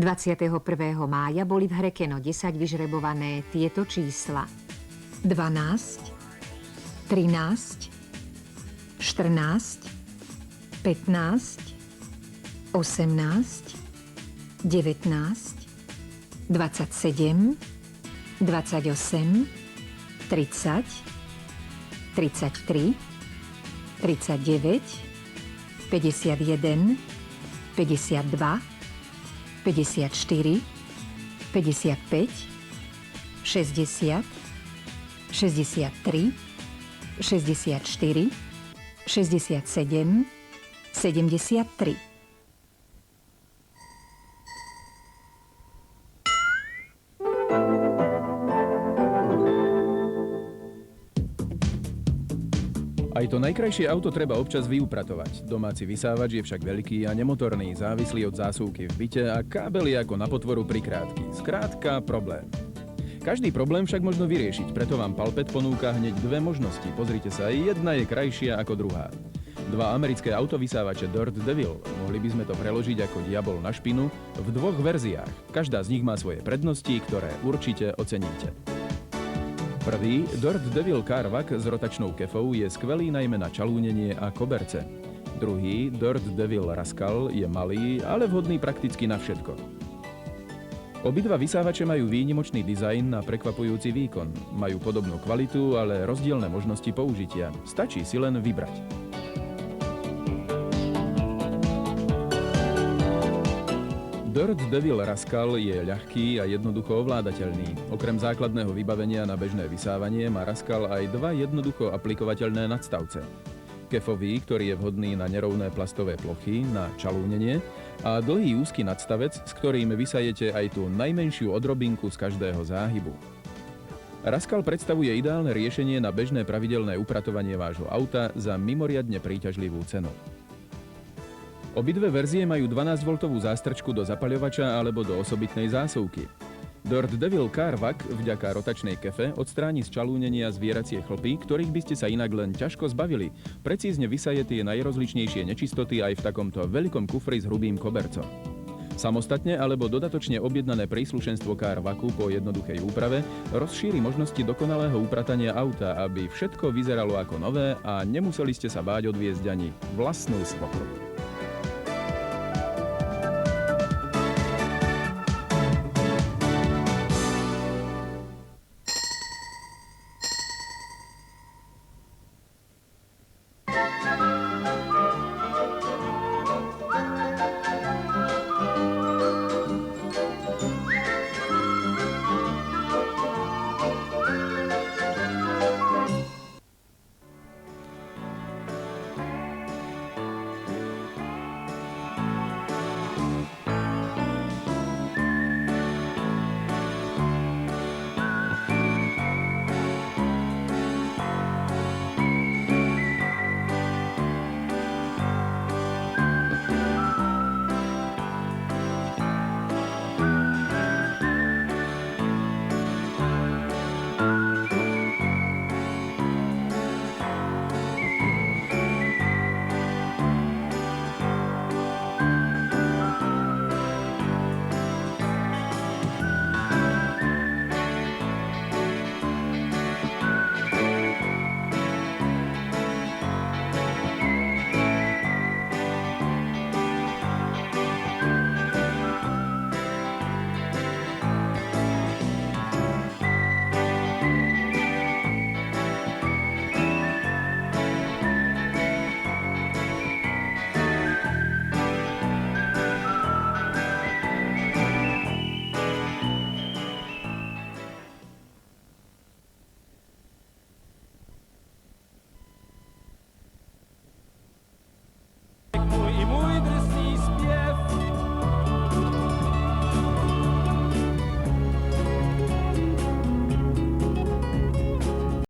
21. mája boli v hre Keno 10 vyžrebované tieto čísla: 12, 13, 14, 15, 18, 19, 27, 28, 30, 33, 39, 51, 52, 54, 55, 60, 63, 64, 67, 73. Aj to najkrajšie auto treba občas vyupratovať. Domáci vysávač je však veľký a nemotorný, závislý od zásuvky v byte a kábel je ako na potvoru prikrátky. Skrátka problém. Každý problém však možno vyriešiť, preto vám Palpet ponúka hneď dve možnosti. Pozrite sa, jedna je krajšia ako druhá. Dva americké autovysávače Dirt Devil, mohli by sme to preložiť ako diabol na špinu, v dvoch verziách. Každá z nich má svoje prednosti, ktoré určite oceníte. Prvý, Dirt Devil Carvac s rotačnou kefou, je skvelý najmä na čalúnenie a koberce. Druhý, Dirt Devil Rascal, je malý, ale vhodný prakticky na všetko. Obidva vysávače majú výnimočný dizajn a prekvapujúci výkon. Majú podobnú kvalitu, ale rozdielne možnosti použitia. Stačí si len vybrať. Dirt Devil Rascal je ľahký a jednoducho ovládateľný. Okrem základného vybavenia na bežné vysávanie má Rascal aj dva jednoducho aplikovateľné nadstavce. Kefový, ktorý je vhodný na nerovné plastové plochy, na čalúnenie, a dlhý úzky nadstavec, s ktorým vysajete aj tú najmenšiu odrobinku z každého záhybu. Rascal predstavuje ideálne riešenie na bežné pravidelné upratovanie vášho auta za mimoriadne príťažlivú cenu. Obidve verzie majú 12-voltovú zástrčku do zapaľovača alebo do osobitnej zásuvky. Dirt Devil Carvac vďaka rotačnej kefe odstráni z čalúnenia zvieracie chlpy, ktorých by ste sa inak len ťažko zbavili. Precízne vysaje tie najrozličnejšie nečistoty aj v takomto veľkom kufri s hrubým kobercom. Samostatne alebo dodatočne objednané príslušenstvo Carvacu po jednoduchej úprave rozšíri možnosti dokonalého upratania auta, aby všetko vyzeralo ako nové a nemuseli ste sa báť odviezť ani vlastnú svokru.